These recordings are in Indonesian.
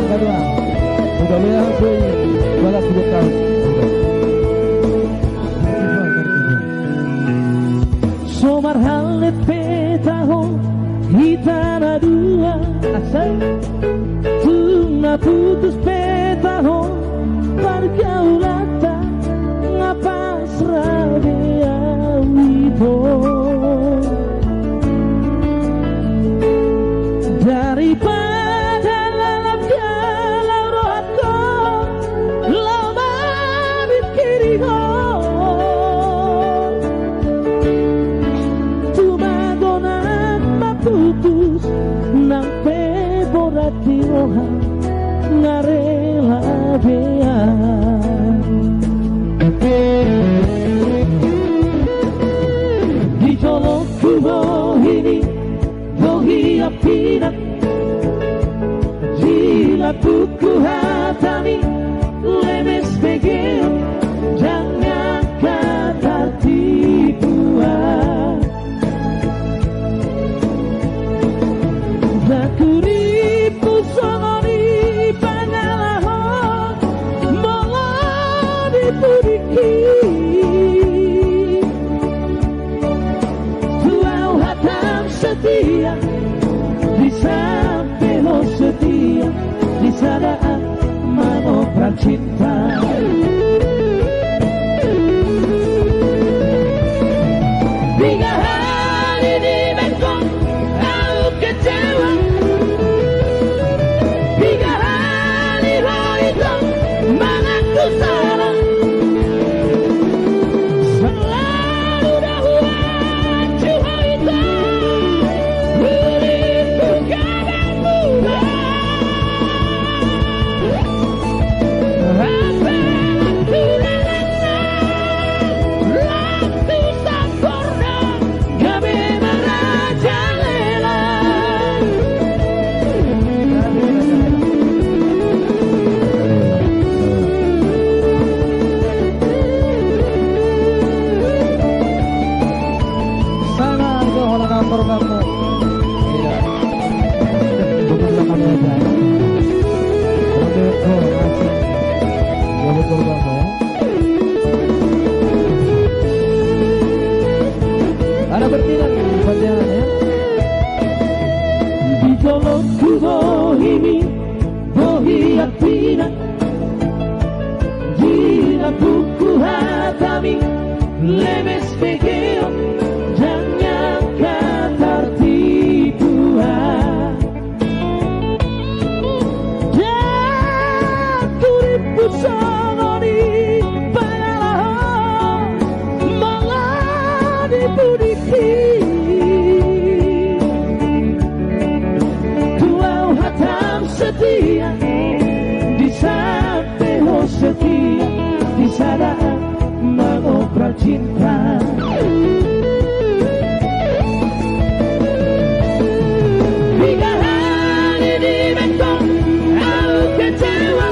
kedua. Mudah-mudahan balap 10 tahun. Somar halet petaho hitara dua asal tuna putus petaho pergaulata ngapa serabia wito daripada lalap galau rohatko lama dikiriho putus nang peborat tiroha ngarela bea di jolok kubo ini dohi apina jila tuku hatami lemes begel jangan kata tipuan Zakuripu sonori pangalahon Molodi puriki Tuau hatam setia Di sampelo setia Di sadaan manoprak cinta Tiga hari di Bangkok Aku kecewa Tiga hari itu mengaku salah Selalu dahuan cuma itu Beriku kabarmu Rasa aku rasa Waktu sempurna Kami merajalela Sana itu orang kantor kamu. Iya. Bukan kamu aja. Betul asik. Ya betul kamu ya. Ada bertindak perjalanannya. Di jolok kubo ini bohi atina Jina buku hatami lemes pegeo jangan kata tipuan Zakuripu sonori pangalahon Molodi puriki Tuau hatam setia Di sampelo setia Di sadaan mengoprak cinta Tiga hari di Bangkok Aku kecewa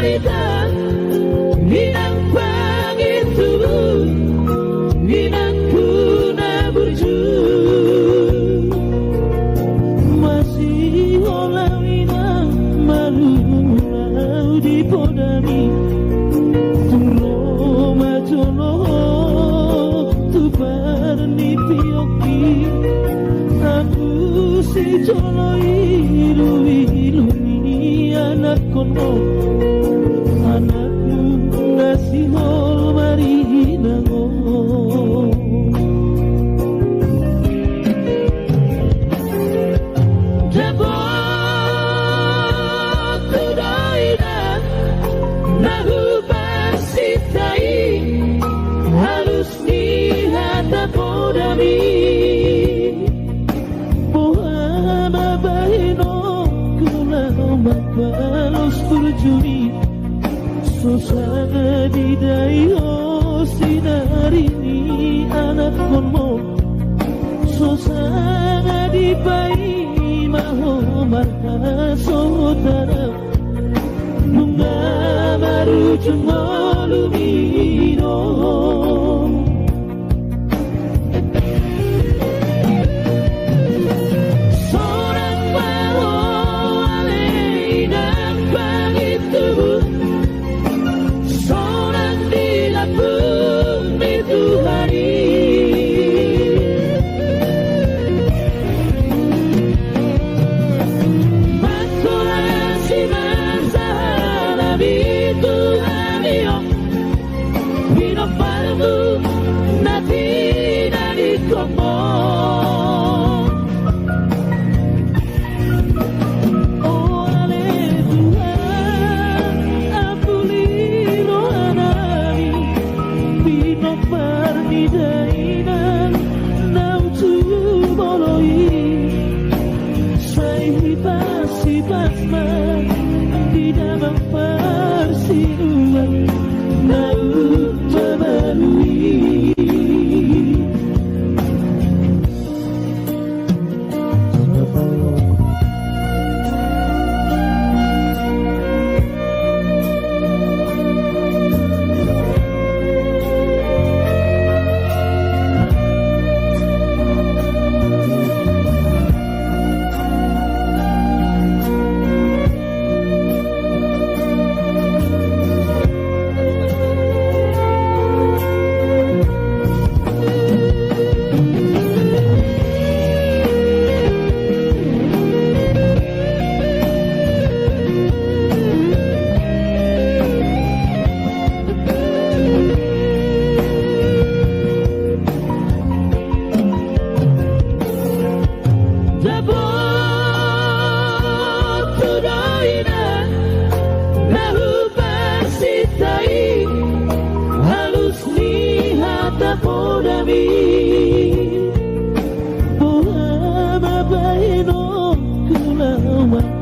wanita yang begitu inang puna burju masih olah inang malu di podani turo majono tu barni pioki aku si jolo ilu anak kono anakmu nasi hol mari nango jabo kudaina nahu pasitai halus di hata podami mohama bahino balos berjuni susana di dayo sinari ni anak konmo susana di pai maho marka saudara bunga baru cumolu mino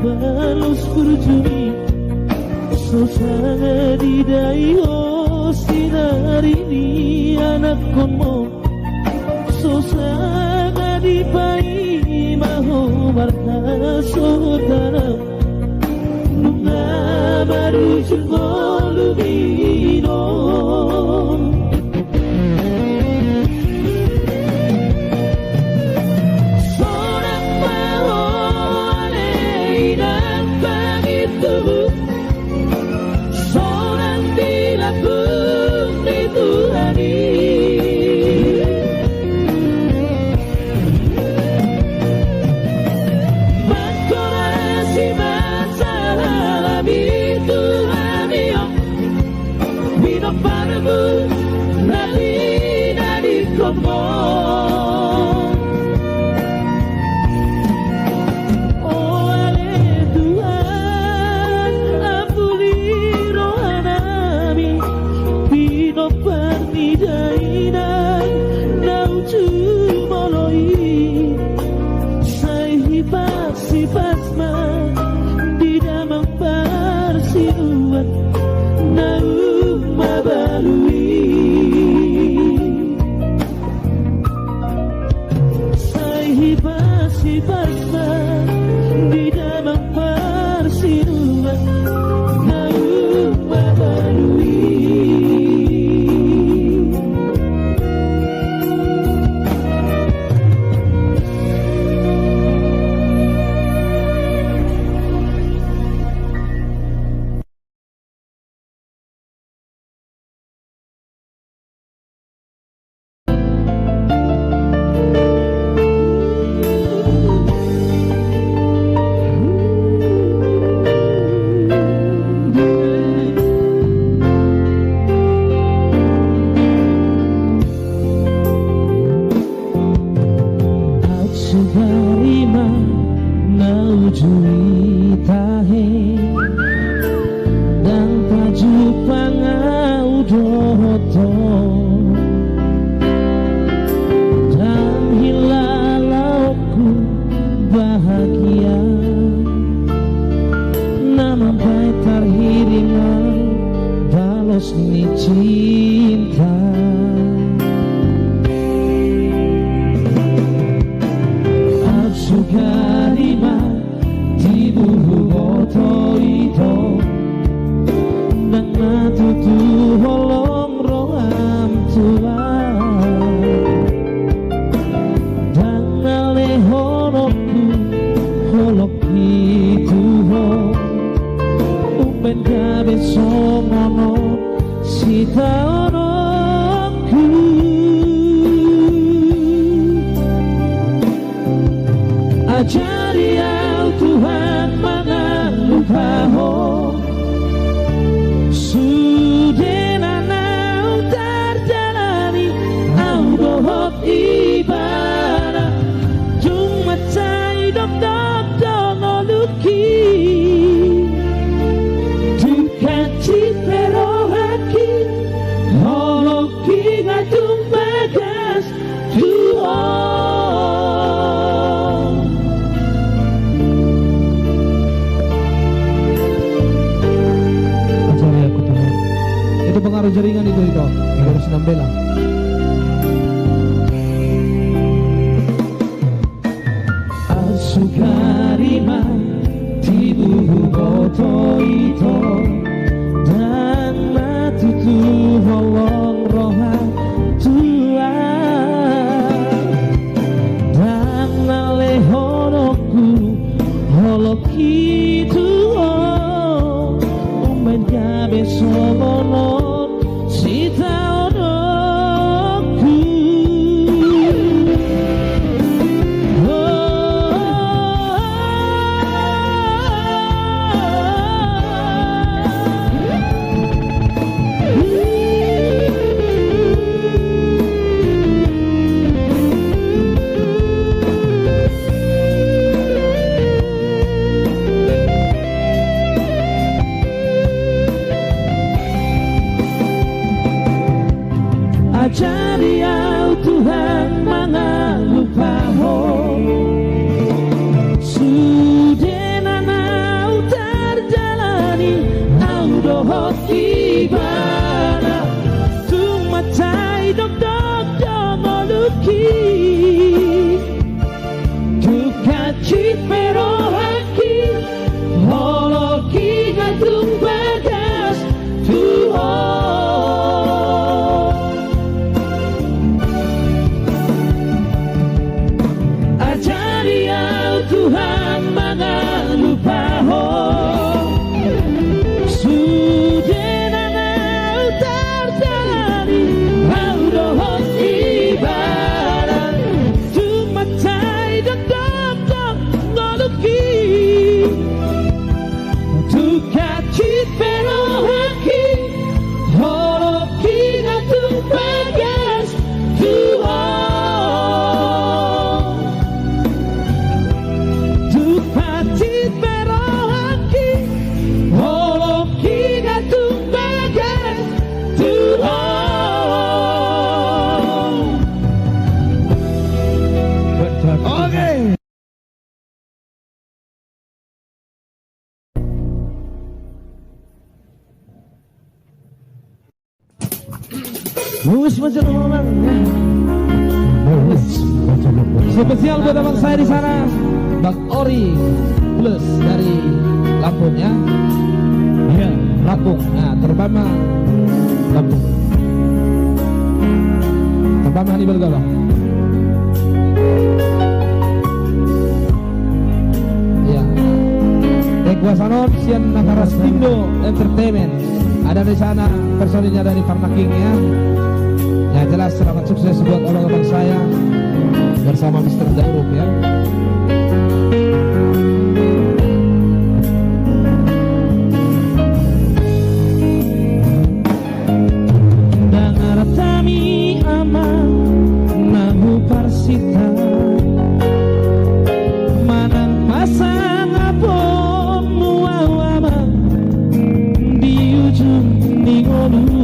balos berjuni susana di dayo sinari ni anak konmo susana di pai maho marka saudara bunga baru jengolu bino Tuhan resmi cinta. Absukarima di buhu boto itu nang natutu holong roham tua dan nale holokku holok itu umben gabe songono sita onokku. Ajari au Tuhan mangan lupaho Sudena nau terjalani au dohop ibadah cuma cai dok dok dongoluki dukaci perohaki holoki ngatung bagas Tuhan. Itu pengaruh jaringan itu harus nambela. Asukarima tibuhu boto itu dan matutu holong roha tua dan nale holokku holok itu umben gabe sobono sita onokku. Ajari au Tuhan mangan lupaho Sudena nau terjalani au dohot ibadah cuma cai dok dok dongoluki dukaci perohaki holoki ngatung bagas Tuhan. Tuhan mangan lupaho Sudena nau terjalani au dohot ibadah cuma cai dok dok dok ngoluki dukaci perohaki holoki ngatung bagas Tuhan. Spesial buat abang saya di sana, Bang Ori Plus dari Lampung ya. Iya, Lampung. Nah, terbama Lampung. Terbama di Belgala. Iya. Ekuasanon Sian Nakaras Tindo Entertainment. Ada di sana personilnya dari Farna King ya. Ya jelas selamat sukses buat abang-abang saya bersama Mr. Dauruk ya. Dengar tami aman nahu parsita manang pasang apon muawama di ujung ningoluku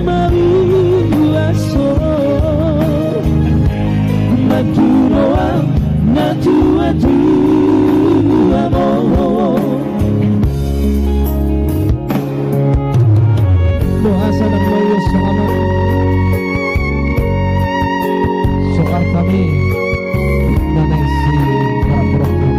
maruaso naturoa natua tu amor Bahasa dan Bayu Sokaman Sokar kami Nanesi para program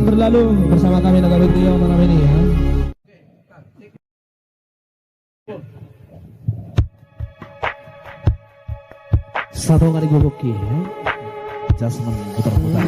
berlalu bersama kami Negara Trio malam ini ya. Satu kali goboki ya. Jasmine putar-putar.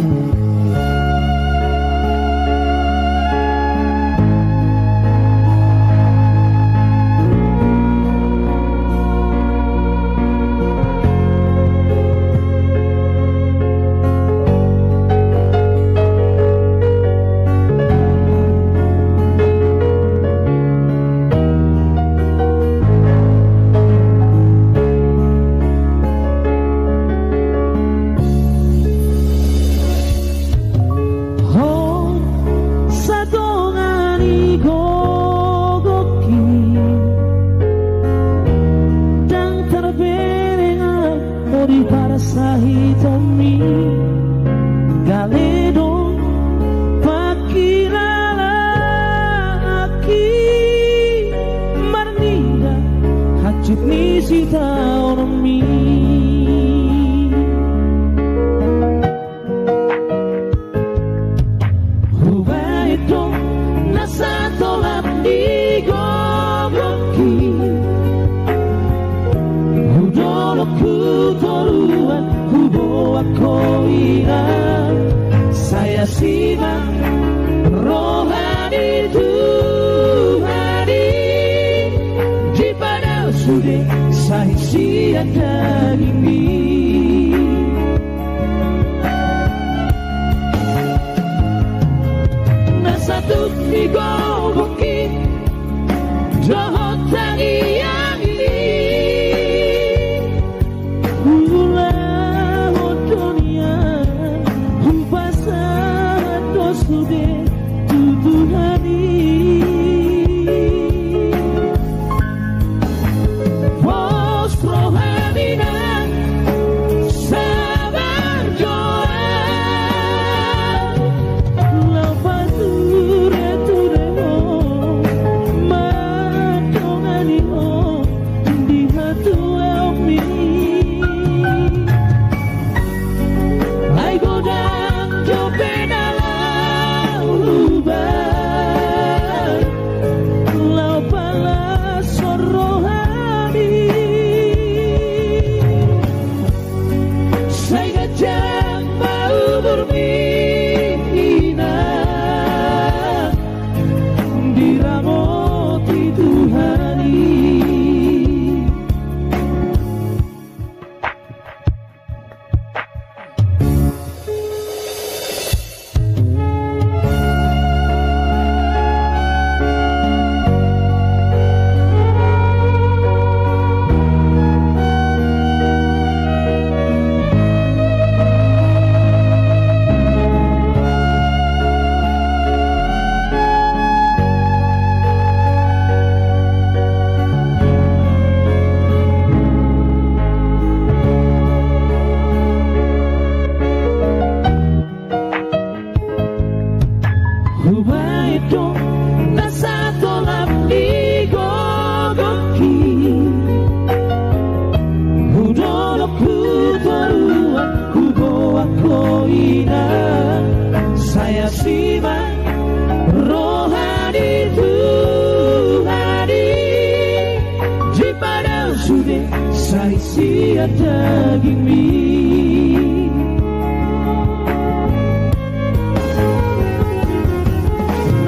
sia daging mie.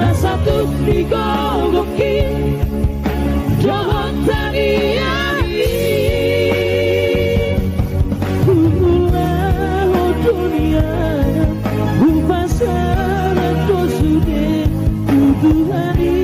Nah satu digogoki Johon taniari Ulah dunia Upasara dosude Tuduhani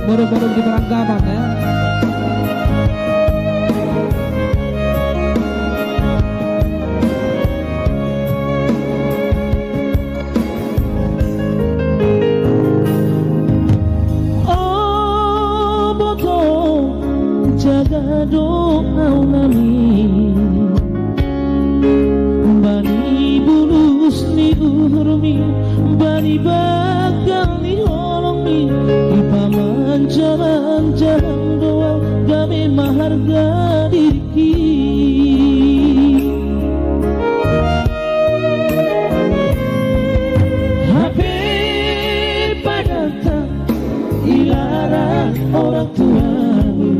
Baru-baru di perangkapan ya. Oh boto jaga doa nami bani bulus ni urmi bani bakal ni holongi ipaman jalan-jalan doa kami maharga diri HP pada tak dilarang orang tuamu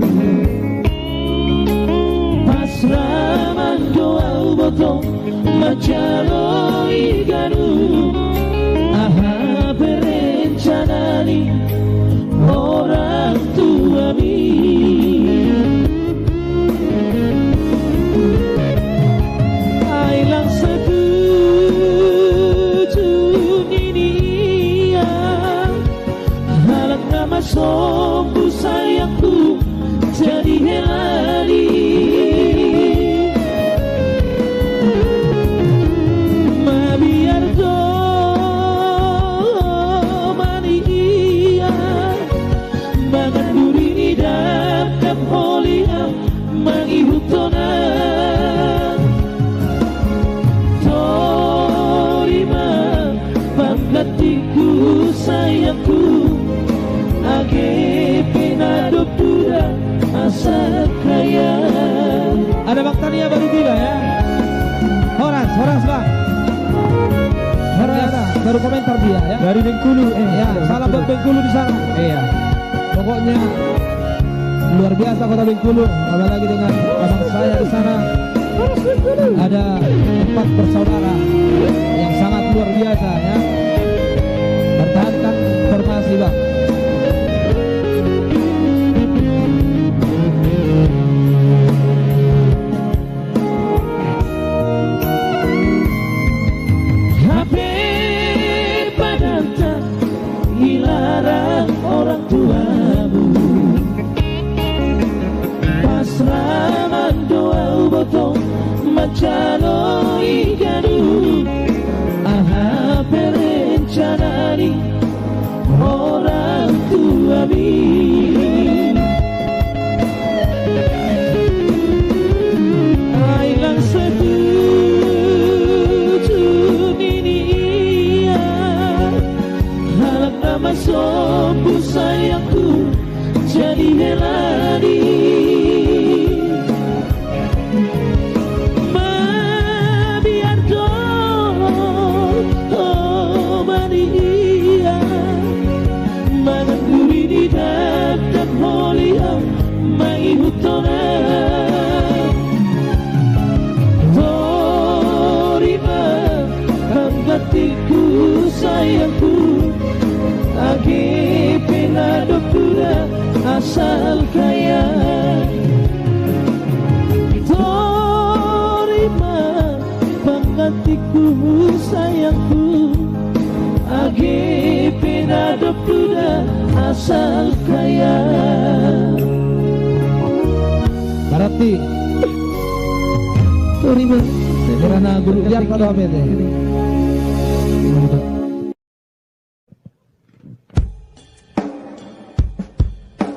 pasrah doa botong macalo iganu aha berencana ni orang tua mi ailang setuju ini ya halak nama sombu sayangku jadi helani mabiar do mani iya bangan duri ni dakap holiam mangihutonan torima pangkatiku sayangku age pinado pura asa kaya. Ada Bang Tania baru tiba ya. Horas bang. Horas baru komentar dia ya. Dari Bengkulu Ya, salam buat Bengkulu di sana. Iya. Pokoknya luar biasa kota Bengkulu. Apalagi dengan abang saya di sana. Ada 4 bersaudara yang sangat luar biasa ya. Pertahankan formasi bang. HP pada tak dilarang orang tuamu pasrah doa botong macalo iganu kekasihku sayangku age penadop duda asal kaya Berarti terima karena guru biar kado apa teh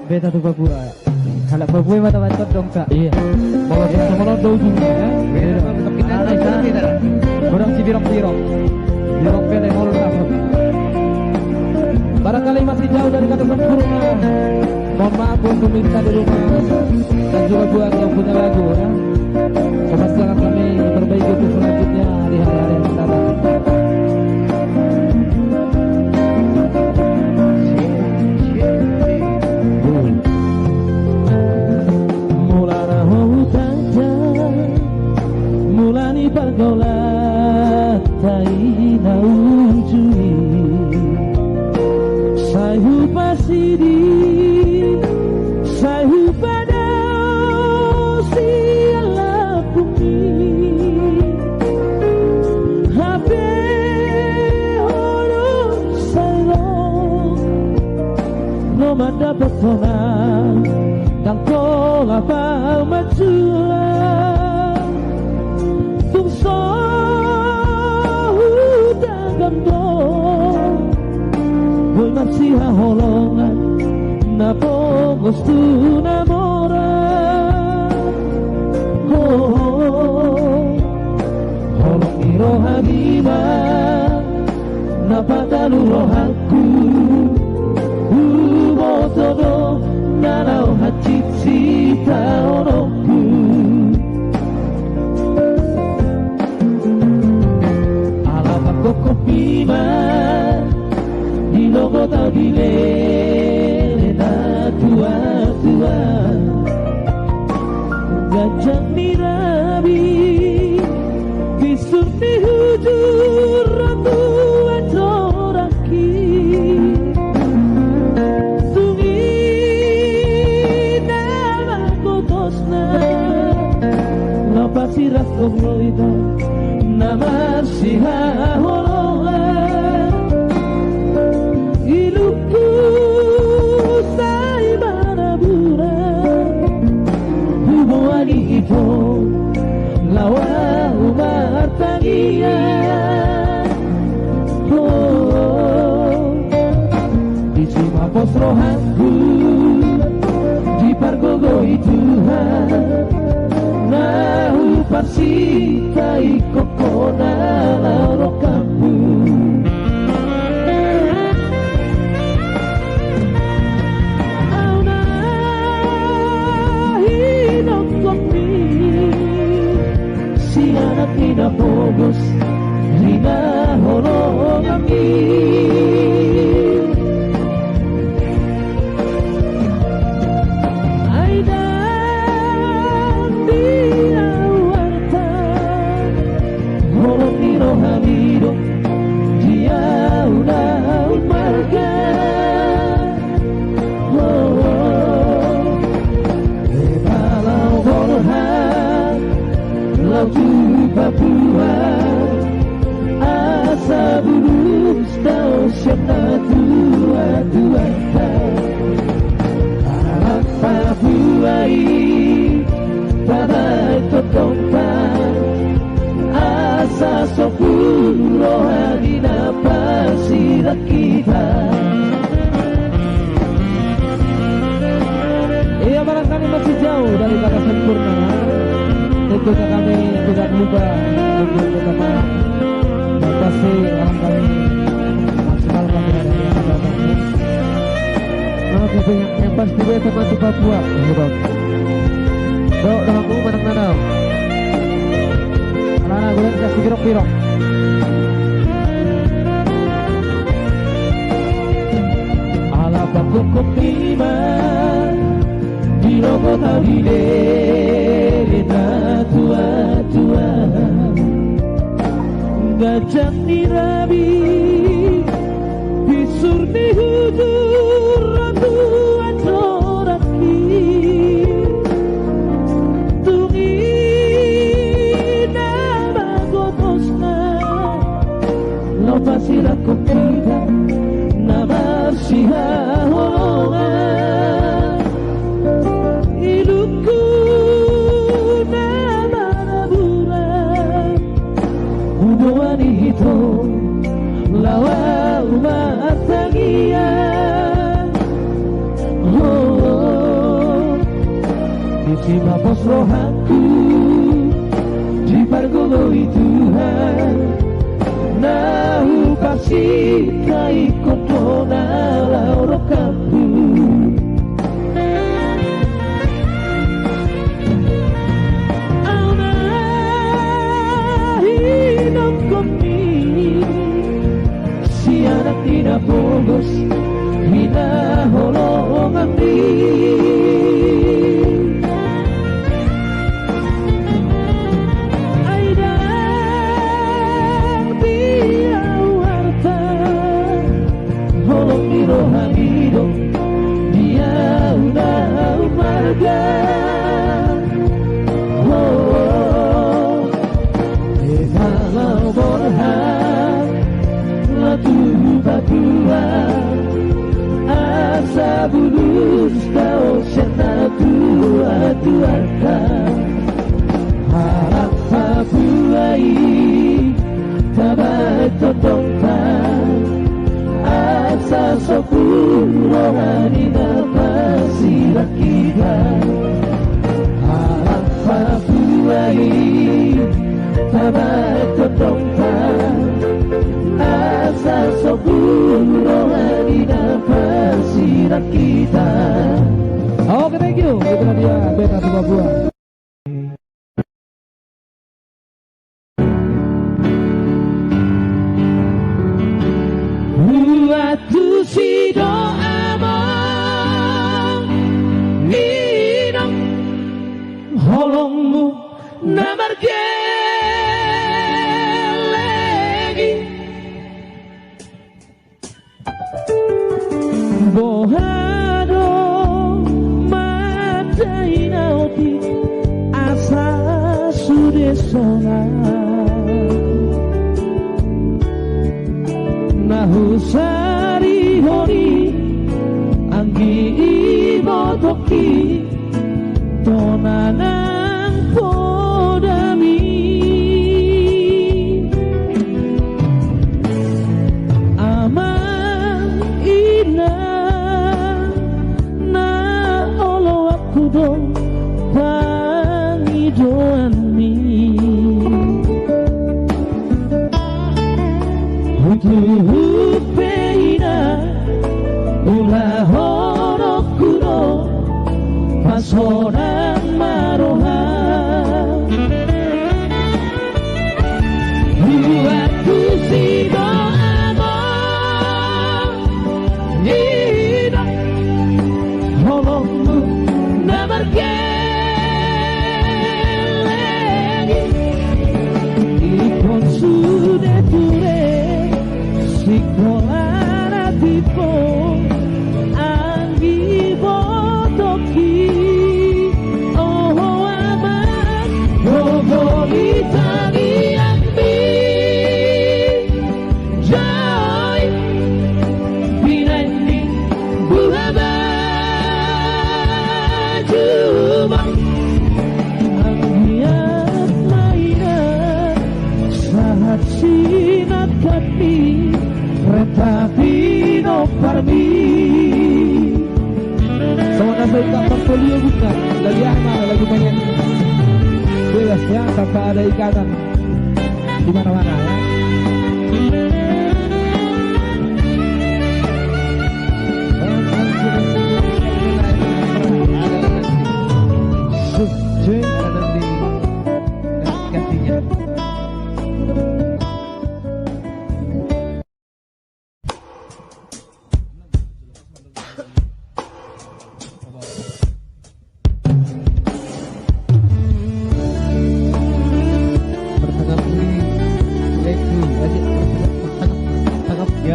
beta tu Papua halak Papua mata bantot dong kak iya bawa dia sama do juga ya beda kita orang si birok pele mau dapat barangkali masih jauh dari kata sempurna. Mohon maaf untuk pemirsa di rumah dan juga buat yang punya lagu ya. Pasti akan kami perbaiki untuk selanjutnya di hari-hari yang datang. Mulana hutanja mulani pergaulan taina ujui Sayu pasidi Sayu pada siala bumi Habe horo sayong No mendapat tonang Dan kol apa majua Tungso hutang gamdong Boy masih holongan na pogos tu namora holong iro habiba na patalu rohaku todo nanau hachitsita oroku alapa kokopima Logo tabile na tua gajah mirabi bisun di hujur ratu acoraki sungi nama kotosna lapasi raskomloida nama siha holohan Iluku say marabura Hubungan ito Lawa umartangian Isi mapos rohanku Di pargogo Tuhan Nahu pasikai kokona lauro kampu Anak ina pogos Rina horong kami Aida dia warta Horong ino hamido Dia udah marga Kalau borhan Lalu Papua asa bulus tau siapa tua anak Papuai pada totompan asa sopuro hadina pasirat kita Iya barangkali masih jauh dari kata sempurna. Tentunya kami tidak lupa untuk tetap pasti akan kami maksimalkan dari yang datang. Oke, yang pasti gue teman di Papua Dok, aku menang-menang Anak-anak gue kasih birok-birok Ala pakukup lima Di logo tabile Lena tua Gajah nirabi Bisur di hujur Ratu acoraki Tungi nama gotosna pasirah kita na marsihaholongan hidupku na maraburan hubungan itu lawa umat tagian di mapos rohaku di pargoloi Tuhan nahu pasti kai kotona lauro kapu auna hidup kami si anak tidak bolos hina holongan di rohanido dia udah marga kalau borhan latu batua asa bulus kau senatu atuarkan harap papuai tabat totongkan asa sopun rohani napasirah kita harap papuai tabat totongkan asa sopun rohani napasirah kita. Oke, thank you. Itulah dia band Ratu Papua. Waktu si doa minum holongmu namar gelegi bohado mata inauti asa sudesona nahusari hori anggi ibotoki tonanang podami aman ina na olo aku do pangidoan mi Hupeina ulah horokuno pasoran maroha Waktu si doa Nina holongmu namar gelegi ikon sudah ture Sikolara tipo anggi botoki oh aman gogoli tani ambi joy binandi buhaba juba anggiat mainan saat sinat kami Retapi no parmi Sama nasa ikan portfolio bukan lagi anak lagi banyak bebas ya tanpa ada ikatan di mana-mana ya. Ada di kasihnya.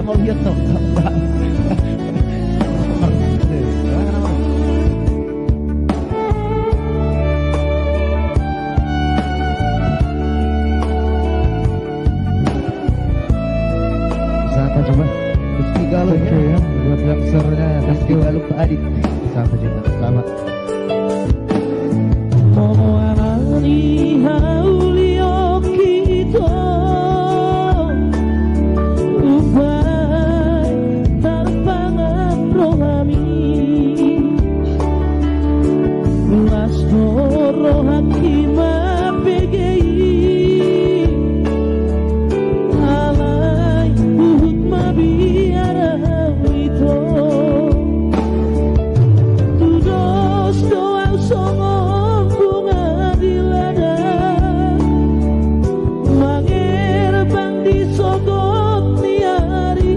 mau lihat dong. youngsternya ya. Thank you. Jangan lupa Adit. Sama juga. Selamat. Momoarani haulio kita upai tarpangan rohani las rohani mapegei alai uhud mabiara itu tudos doa songong bunga di ladang mangir bang disogot niari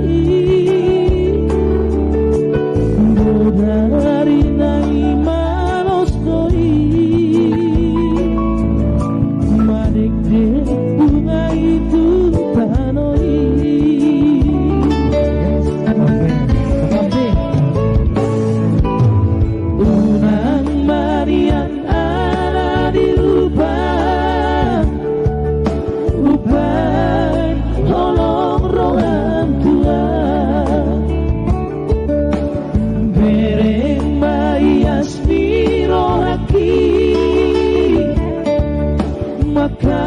dari nai malos doi manik bunga itu tanoi unang marian ada di upah tolong rohan tua bereng mayas mirohaki maka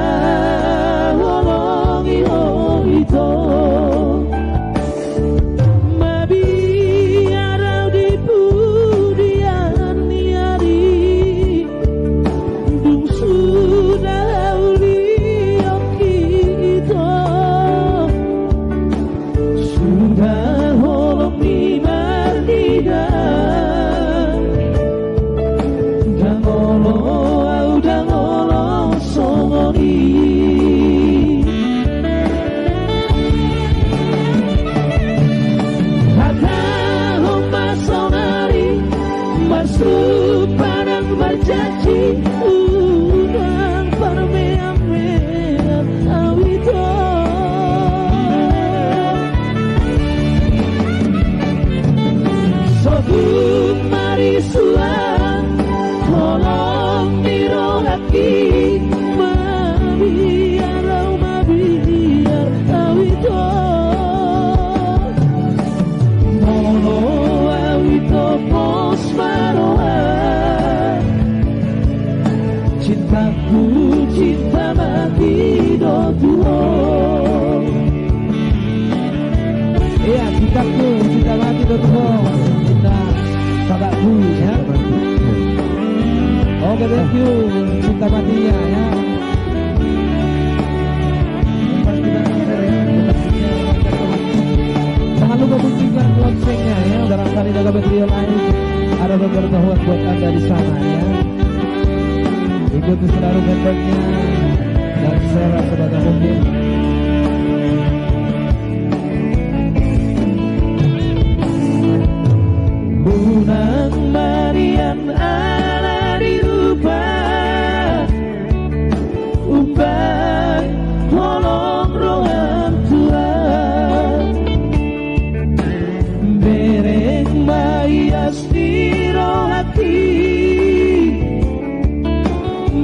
holong iho itu mabi arau di pudian niari dung sudah uliok kita sudah holong di mardida dangolo songoni Hata homba sonari masuk padang berjanji udang permeamean awito Sobut marisuan tolong dirohaki mabiar awito Mono awito pos marohan cintaku cinta mati do tuo Iya, cintaku, cinta mati do tuho. Cinta sahabatku ya. Oke, thank you. Cinta matinya ya. Jangan lupa bunyikan loncengnya ya. Barangkali dalam video lain ada pemberitahuan buat Anda di sana ya. Ikuti selalu membernya dan share sebanyak mungkin. Unang marian ala di upah tolong rohan tua bereng mayas dirohati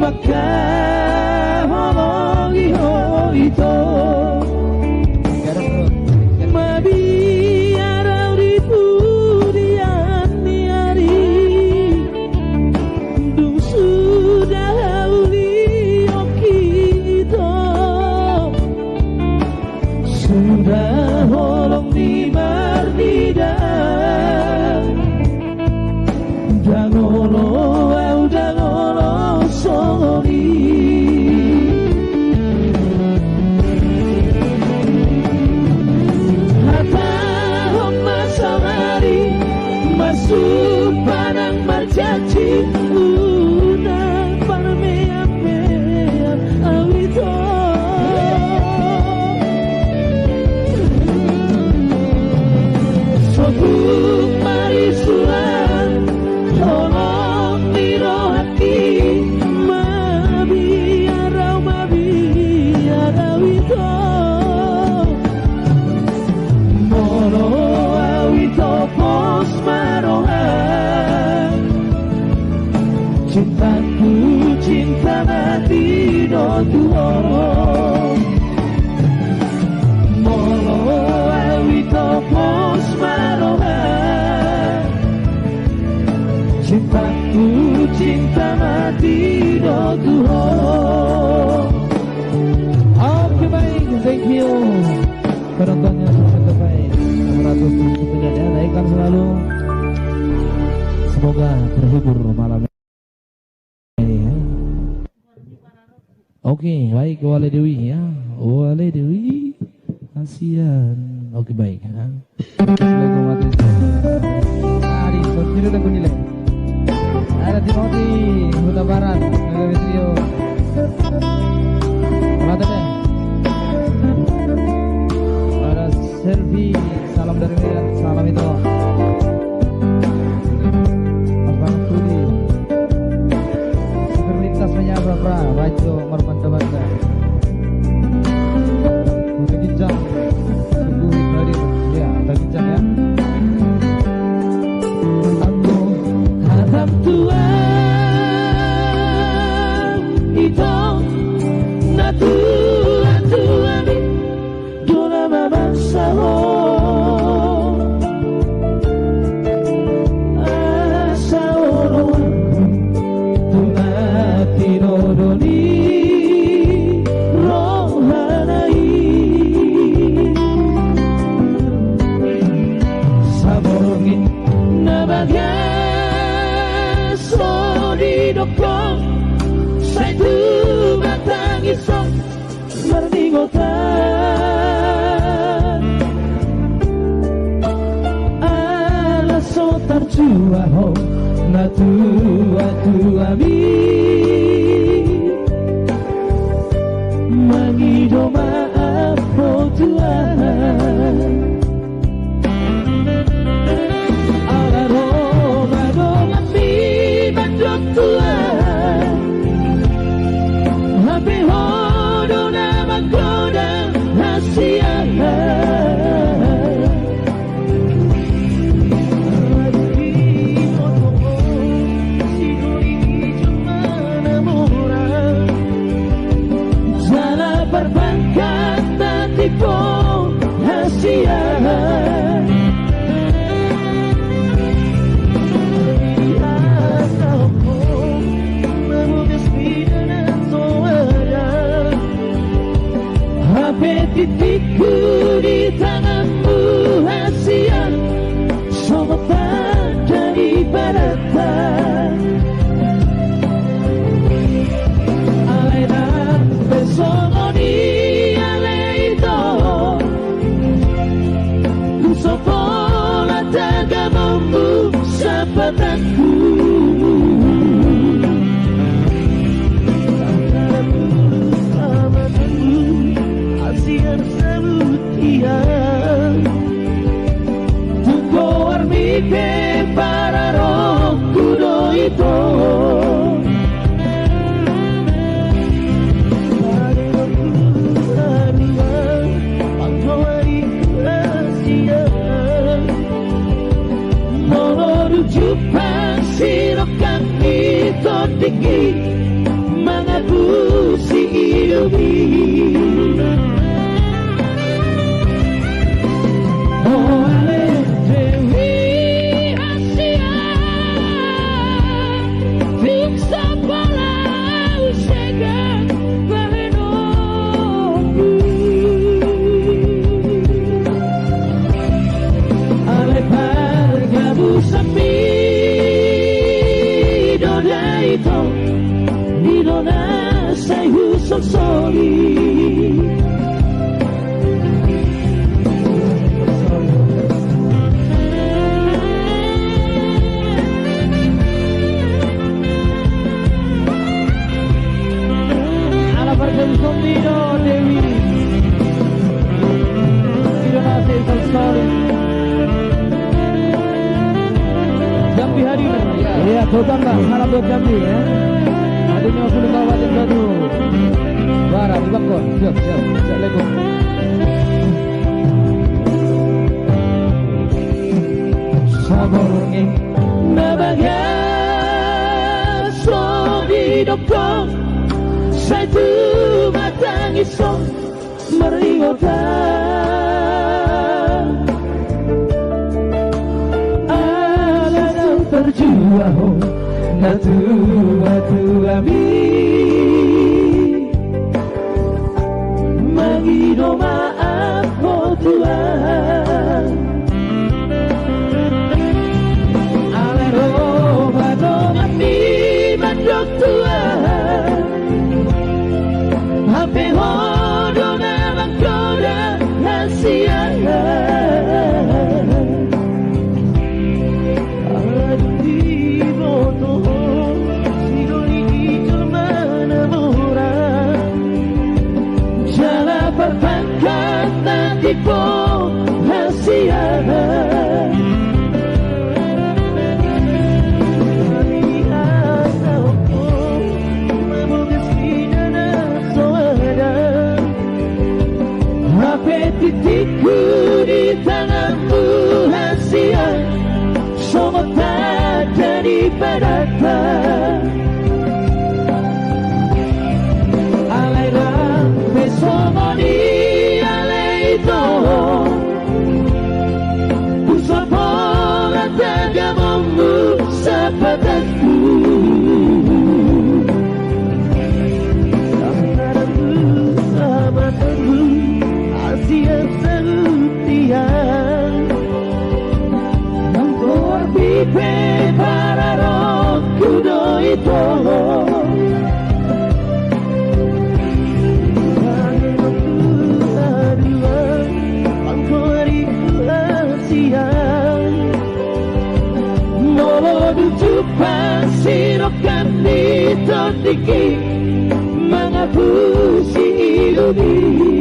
maka holong iho itu sudah holong di mardida dangolo songoni hata homma samari masuk padang berjanji unang parmeamean awito Sobuk marisuan tolong dirohaki mabiar awito mono awito pos marohan cintaku cinta mati do tuo mono awito pos marohan penontonnya sukses terbaik 600 ya, naikkan selalu. Semoga terhibur malam ini ya. Oke, baik Wale Dewi ya. Wale Dewi kasihan. Oke, baik ya. Ari, sotiro dan kunile. Ada Timothy, Huta Barat, Negeri Trio. Mata deh. Ada Selvi, salam dari Medan, salam itu. Abang Tudi. Super lintas menyapa pra, Rajo Marmanda Banda. Udah Ginjang, Suguhi Hadir, ya, udah Ginjang ya. Aku harap Tuhan itu Tuhan dona mama sao asao tumati rodoni rohanai saborongin nabaga sodidokong saitu batangison merdingotan ala sotar juaho na tuami mangido maaf oh Tuhan ala roma dongami badok Tuhan happy hodo nama koda hasiah perbankan tatipo hasiah titikku di tanganmu hasiah sobat dari baratan alena besono di aleito sopola tagamamu sapatanku Tunggu armite para roh kudo itu Jumpa sirokan itu tinggi mengabusi hidupi oh ale Dewi Asia Fiksa pala usegan bahenoku ale pargabu sapi Nidona sai husol soli Ala pergi sondino Dewi Nidona sai husol soli Jambi hari ya, total lah, salam buat Jambi ya. Adanya Gunung Kabupaten Bandung Barat di Bangkok, siap. Assalamualaikum. Saborongin nabaga so didokong satu matang isong meringotan terjuaho na tuami magido maaf oh Tuhan Alero badona mi mandok tua Hape hodo na langkoda hasia Adi boto Sidoni kemana murah Jala perpangkat nanti po hasia Titikku di tanganmu hasia Semua tak jadi padata Alailah besomoni alaito Usapola tagamamu sapatatku Sangkaramu sahabatanmu Siap setia Nangkor pipe para roku doito Nangkor adua Nangkor Asia Nolo ducupa sirokan di totiki Mengapusi iluni